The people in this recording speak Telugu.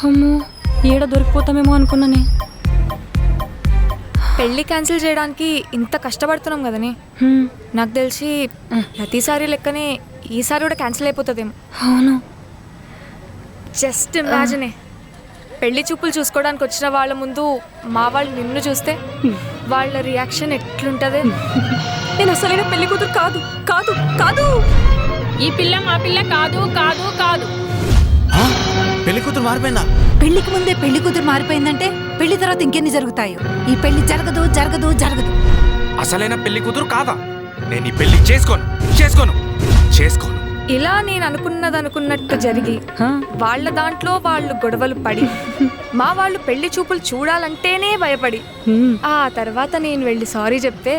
అమ్మో ఏడ దొరికిపోతామేమో అనుకున్నానే. పెళ్ళి క్యాన్సిల్ చేయడానికి ఇంత కష్టపడుతున్నాం కదనే. నాకు తెలిసి ప్రతిసారి లెక్కనే ఈసారి కూడా క్యాన్సిల్ అయిపోతుందేమో. అవును. జస్ట్ ఇమాజినే, పెళ్లి చూపులు చూసుకోవడానికి వచ్చిన వాళ్ళ ముందు మా వాళ్ళు నిన్ను చూస్తే వాళ్ళ రియాక్షన్ ఎట్లుంటది? నేను అసలైన పెళ్లి కూతురు కాదు కాదు కాదు. ఈ పిల్ల మా పిల్ల కాదు కాదు కాదు. పెళ్లి కూతురు మారిపోయిందా? పెళ్లికి ముందే పెళ్లి కూతురు మారిపోయిందంటే పెళ్లి తర్వాత ఇంకెన్ని జరుగుతాయో. ఈ పెళ్లి జరగదు జరగదు జరగదు. అసలైన పెళ్లి కూతురు కాదా? నేను ఈ పెళ్లి చేసుకోను చేసుకోను చేసుకోను. ఇలా నేను అనుకున్నట్టు జరిగి వాళ్ళ దాంట్లో వాళ్ళు గొడవలు పడి మా వాళ్ళు పెళ్లి చూపులు చూడాలంటేనే భయపడి ఆ తర్వాత నేను వెళ్ళి సారీ చెప్తే